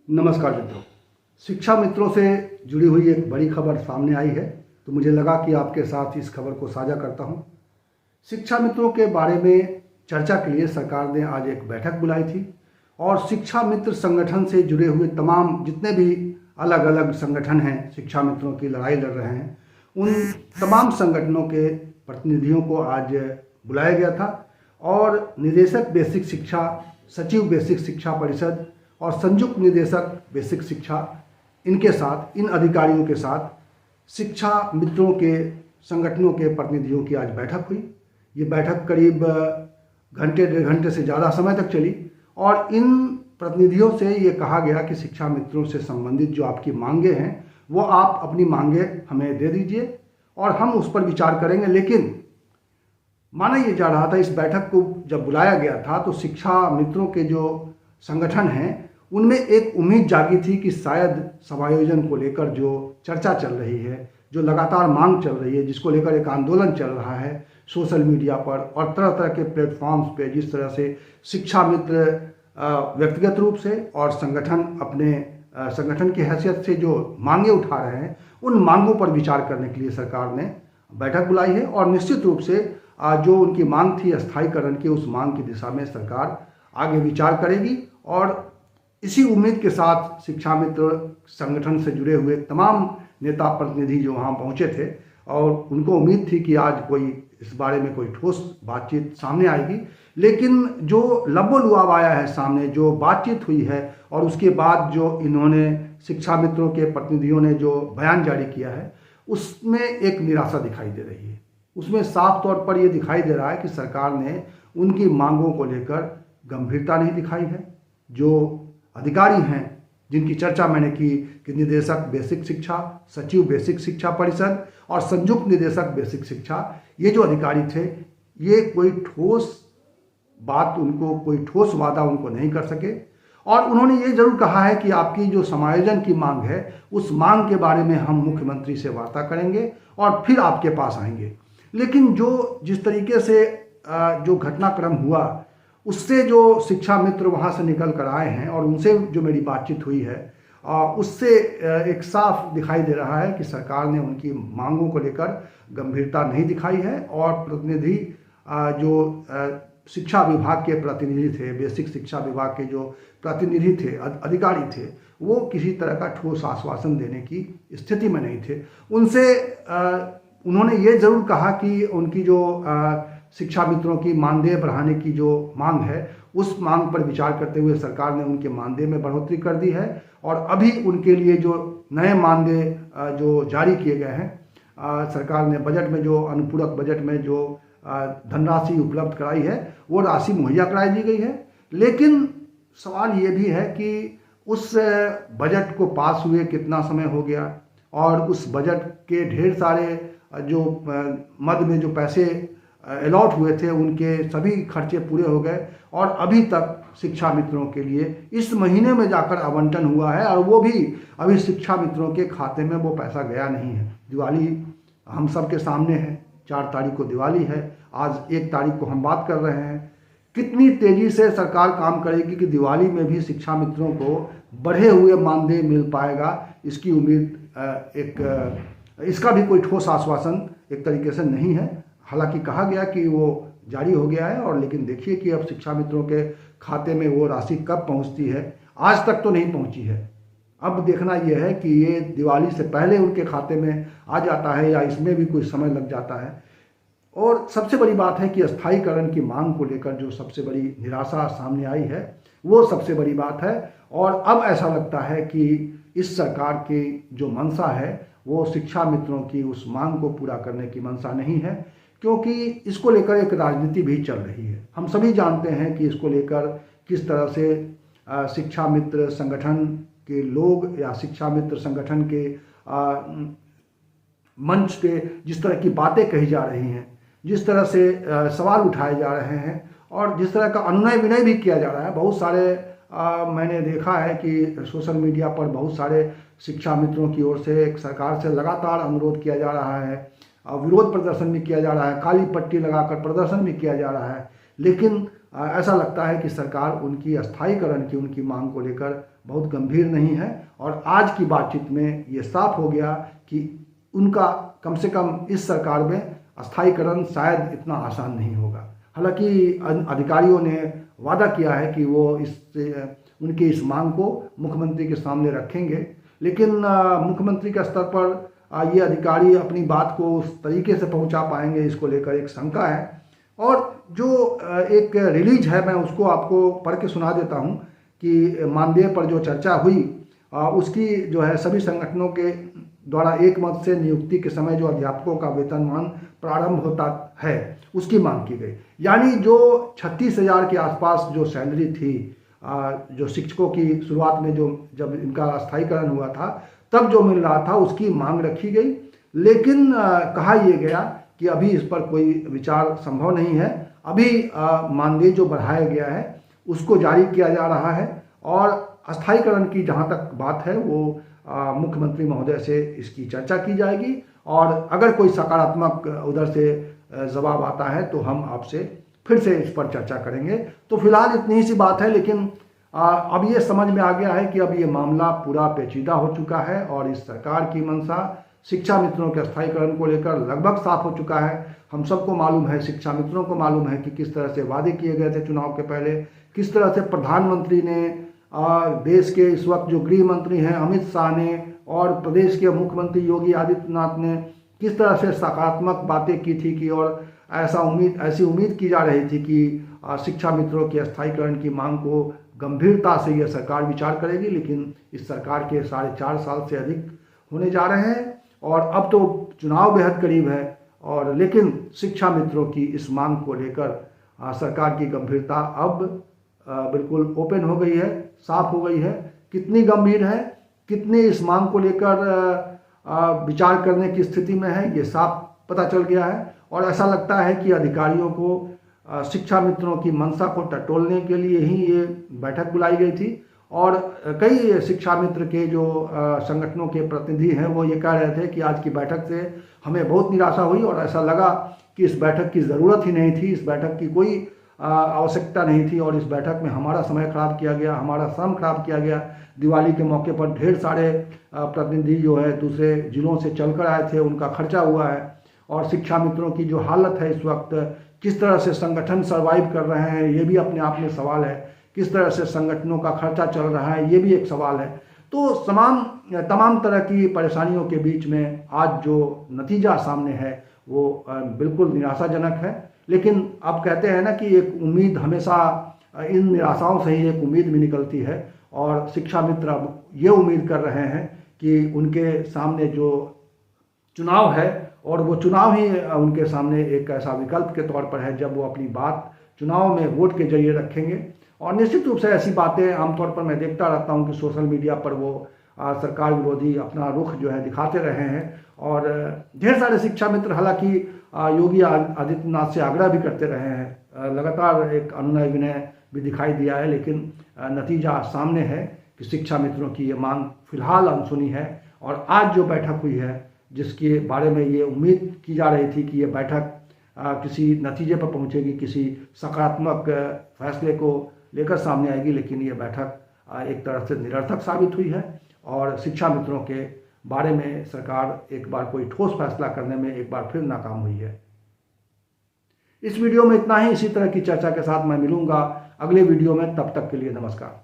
नमस्कार मित्रों। शिक्षा मित्रों से जुड़ी हुई एक बड़ी खबर सामने आई है, तो मुझे लगा कि आपके साथ इस खबर को साझा करता हूं। शिक्षा मित्रों के बारे में चर्चा के लिए सरकार ने आज एक बैठक बुलाई थी और शिक्षा मित्र संगठन से जुड़े हुए तमाम जितने भी अलग अलग संगठन हैं, शिक्षा मित्रों की लड़ाई लड़ रहे हैं, उन तमाम संगठनों के प्रतिनिधियों को आज बुलाया गया था और निदेशक बेसिक शिक्षा, सचिव बेसिक शिक्षा परिषद और संयुक्त निदेशक बेसिक शिक्षा, इनके साथ, इन अधिकारियों के साथ शिक्षा मित्रों के संगठनों के प्रतिनिधियों की आज बैठक हुई। ये बैठक करीब घंटे डेढ़ घंटे से ज़्यादा समय तक चली और इन प्रतिनिधियों से ये कहा गया कि शिक्षा मित्रों से संबंधित जो आपकी मांगे हैं वो आप अपनी मांगे हमें दे दीजिए और हम उस पर विचार करेंगे। लेकिन माना ये जा रहा था, इस बैठक को जब बुलाया गया था तो शिक्षा मित्रों के जो संगठन हैं उनमें एक उम्मीद जागी थी कि शायद समायोजन को लेकर जो चर्चा चल रही है, जो लगातार मांग चल रही है, जिसको लेकर एक आंदोलन चल रहा है सोशल मीडिया पर और तरह तरह के प्लेटफॉर्म्स पे, जिस तरह से शिक्षा मित्र व्यक्तिगत रूप से और संगठन अपने संगठन की हैसियत से जो मांगे उठा रहे हैं, उन मांगों पर विचार करने के लिए सरकार ने बैठक बुलाई है और निश्चित रूप से जो उनकी मांग थी अस्थायीकरण की, उस मांग की दिशा में सरकार आगे विचार करेगी। और इसी उम्मीद के साथ शिक्षा मित्र संगठन से जुड़े हुए तमाम नेता प्रतिनिधि जो वहाँ पहुँचे थे और उनको उम्मीद थी कि आज कोई इस बारे में कोई ठोस बातचीत सामने आएगी। लेकिन जो लबो-लुआब आया है सामने, जो बातचीत हुई है और उसके बाद जो इन्होंने शिक्षा मित्रों के प्रतिनिधियों ने जो बयान जारी किया है, उसमें एक निराशा दिखाई दे रही है। उसमें साफ तौर पर यह दिखाई दे रहा है कि सरकार ने उनकी मांगों को लेकर गंभीरता नहीं दिखाई है। जो अधिकारी हैं जिनकी चर्चा मैंने की कि निदेशक बेसिक शिक्षा, सचिव बेसिक शिक्षा परिषद और संयुक्त निदेशक बेसिक शिक्षा, ये जो अधिकारी थे, ये कोई ठोस बात उनको, कोई ठोस वादा उनको नहीं कर सके। और उन्होंने ये जरूर कहा है कि आपकी जो समायोजन की मांग है, उस मांग के बारे में हम मुख्यमंत्री से वार्ता करेंगे और फिर आपके पास आएंगे। लेकिन जो जिस तरीके से जो घटनाक्रम हुआ, उससे जो शिक्षा मित्र वहाँ से निकल कर आए हैं और उनसे जो मेरी बातचीत हुई है, उससे एक साफ दिखाई दे रहा है कि सरकार ने उनकी मांगों को लेकर गंभीरता नहीं दिखाई है और प्रतिनिधि जो शिक्षा विभाग के प्रतिनिधि थे, बेसिक शिक्षा विभाग के जो प्रतिनिधि थे, अधिकारी थे, वो किसी तरह का ठोस आश्वासन देने की स्थिति में नहीं थे। उनसे उन्होंने ये ज़रूर कहा कि उनकी जो शिक्षा मित्रों की मानदेय बढ़ाने की जो मांग है, उस मांग पर विचार करते हुए सरकार ने उनके मानदेय में बढ़ोतरी कर दी है और अभी उनके लिए जो नए मानदेय जो जारी किए गए हैं, सरकार ने बजट में जो अनुपूरक बजट में जो धनराशि उपलब्ध कराई है, वो राशि मुहैया कराई दी गई है। लेकिन सवाल ये भी है कि उस बजट को पास हुए कितना समय हो गया और उस बजट के ढेर सारे जो मद में जो पैसे अलॉट हुए थे, उनके सभी खर्चे पूरे हो गए और अभी तक शिक्षा मित्रों के लिए इस महीने में जाकर आवंटन हुआ है और वो भी अभी शिक्षा मित्रों के खाते में वो पैसा गया नहीं है। दिवाली हम सब के सामने है, 4 तारीख को दिवाली है, आज 1 तारीख को हम बात कर रहे हैं। कितनी तेज़ी से सरकार काम करेगी कि दिवाली में भी शिक्षा मित्रों को बढ़े हुए मानदेय मिल पाएगा, इसकी उम्मीद इसका भी कोई ठोस आश्वासन एक तरीके से नहीं है। हालांकि कहा गया कि वो जारी हो गया है और लेकिन देखिए कि अब शिक्षा मित्रों के खाते में वो राशि कब पहुंचती है। आज तक तो नहीं पहुंची है। अब देखना यह है कि ये दिवाली से पहले उनके खाते में आ जाता है या इसमें भी कुछ समय लग जाता है। और सबसे बड़ी बात है कि अस्थायीकरण की मांग को लेकर जो सबसे बड़ी निराशा सामने आई है, वो सबसे बड़ी बात है। और अब ऐसा लगता है कि इस सरकार की जो मंशा है, वो शिक्षा मित्रों की उस मांग को पूरा करने की मंशा नहीं है, क्योंकि इसको लेकर एक राजनीति भी चल रही है। हम सभी जानते हैं कि इसको लेकर किस तरह से शिक्षा मित्र संगठन के लोग या शिक्षा मित्र संगठन के मंच पे जिस तरह की बातें कही जा रही हैं, जिस तरह से सवाल उठाए जा रहे हैं और जिस तरह का अनुनय विनय भी किया जा रहा है। बहुत सारे मैंने देखा है कि सोशल मीडिया पर बहुत सारे शिक्षा मित्रों की ओर से सरकार से लगातार अनुरोध किया जा रहा है, विरोध प्रदर्शन भी किया जा रहा है, काली पट्टी लगाकर प्रदर्शन भी किया जा रहा है। लेकिन ऐसा लगता है कि सरकार उनकी अस्थायीकरण की उनकी मांग को लेकर बहुत गंभीर नहीं है। और आज की बातचीत में ये साफ हो गया कि उनका कम से कम इस सरकार में अस्थायीकरण शायद इतना आसान नहीं होगा। हालांकि अधिकारियों ने वादा किया है कि वो उनकी इस मांग को मुख्यमंत्री के सामने रखेंगे, लेकिन मुख्यमंत्री के स्तर पर ये अधिकारी अपनी बात को उस तरीके से पहुंचा पाएंगे, इसको लेकर एक शंका है। और जो एक रिलीज है, मैं उसको आपको पढ़ के सुना देता हूं कि मानदेय पर जो चर्चा हुई उसकी जो है सभी संगठनों के द्वारा एक मत से नियुक्ति के समय जो अध्यापकों का वेतनमान प्रारंभ होता है उसकी मांग की गई। यानी जो 36,000 के आसपास जो सैलरी थी जो शिक्षकों की शुरुआत में जब इनका अस्थायीकरण हुआ था तब जो मिल रहा था उसकी मांग रखी गई, लेकिन कहा यह गया कि अभी इस पर कोई विचार संभव नहीं है। अभी मानदेय जो बढ़ाया गया है उसको जारी किया जा रहा है और अस्थायीकरण की जहां तक बात है वो मुख्यमंत्री महोदय से इसकी चर्चा की जाएगी और अगर कोई सकारात्मक उधर से जवाब आता है तो हम आपसे फिर से इस पर चर्चा करेंगे। तो फिलहाल इतनी ही सी बात है, लेकिन अब ये समझ में आ गया है कि अब ये मामला पूरा पेचीदा हो चुका है और इस सरकार की मंशा शिक्षा मित्रों के अस्थायीकरण को लेकर लगभग साफ हो चुका है। हम सबको मालूम है, शिक्षा मित्रों को मालूम है कि किस तरह से वादे किए गए थे चुनाव के पहले, किस तरह से प्रधानमंत्री ने, देश के इस वक्त जो गृह मंत्री हैं अमित शाह ने और प्रदेश के मुख्यमंत्री योगी आदित्यनाथ ने किस तरह से सकारात्मक बातें की थी कि और ऐसी उम्मीद की जा रही थी कि शिक्षा मित्रों के अस्थायीकरण की मांग को गंभीरता से यह सरकार विचार करेगी। लेकिन इस सरकार के 4.5 साल से अधिक होने जा रहे हैं और अब तो चुनाव बेहद करीब है और लेकिन शिक्षा मित्रों की इस मांग को लेकर सरकार की गंभीरता अब बिल्कुल ओपन हो गई है, साफ हो गई है। कितनी गंभीर है, कितनी इस मांग को लेकर विचार करने की स्थिति में है, ये साफ पता चल गया है। और ऐसा लगता है कि अधिकारियों को शिक्षा मित्रों की मंशा को टटोलने के लिए ही ये बैठक बुलाई गई थी और कई शिक्षा मित्र के जो संगठनों के प्रतिनिधि हैं वो ये कह रहे थे कि आज की बैठक से हमें बहुत निराशा हुई और ऐसा लगा कि इस बैठक की ज़रूरत ही नहीं थी, इस बैठक की कोई आवश्यकता नहीं थी और इस बैठक में हमारा समय खराब किया गया, हमारा श्रम खराब किया गया। दिवाली के मौके पर ढेर सारे प्रतिनिधि जो है दूसरे जिलों से चलकर आए थे, उनका खर्चा हुआ है और शिक्षा मित्रों की जो हालत है इस वक्त, किस तरह से संगठन सर्वाइव कर रहे हैं ये भी अपने आप में सवाल है, किस तरह से संगठनों का खर्चा चल रहा है ये भी एक सवाल है। तो तमाम तरह की परेशानियों के बीच में आज जो नतीजा सामने है वो बिल्कुल निराशाजनक है। लेकिन अब कहते हैं ना कि एक उम्मीद हमेशा इन निराशाओं से ही एक उम्मीद भी निकलती है और शिक्षा मित्र अब ये उम्मीद कर रहे हैं कि उनके सामने जो चुनाव है और वो चुनाव ही उनके सामने एक ऐसा विकल्प के तौर पर है जब वो अपनी बात चुनाव में वोट के जरिए रखेंगे। और निश्चित रूप से ऐसी बातें आमतौर पर मैं देखता रहता हूं कि सोशल मीडिया पर वो सरकार विरोधी अपना रुख जो है दिखाते रहे हैं और ढेर सारे शिक्षा मित्र हालांकि योगी आदित्यनाथ से आग्रह भी करते रहे हैं, लगातार एक अनुनय विनय भी दिखाई दिया है, लेकिन नतीजा सामने है कि शिक्षा मित्रों की ये मांग फिलहाल अनसुनी है। और आज जो बैठक हुई है जिसके बारे में ये उम्मीद की जा रही थी कि ये बैठक किसी नतीजे पर पहुंचेगी, किसी सकारात्मक फैसले को लेकर सामने आएगी, लेकिन ये बैठक एक तरह से निरर्थक साबित हुई है और शिक्षा मित्रों के बारे में सरकार एक बार कोई ठोस फैसला करने में एक बार फिर नाकाम हुई है। इस वीडियो में इतना ही। इसी तरह की चर्चा के साथ मैं मिलूंगा अगले वीडियो में, तब तक के लिए नमस्कार।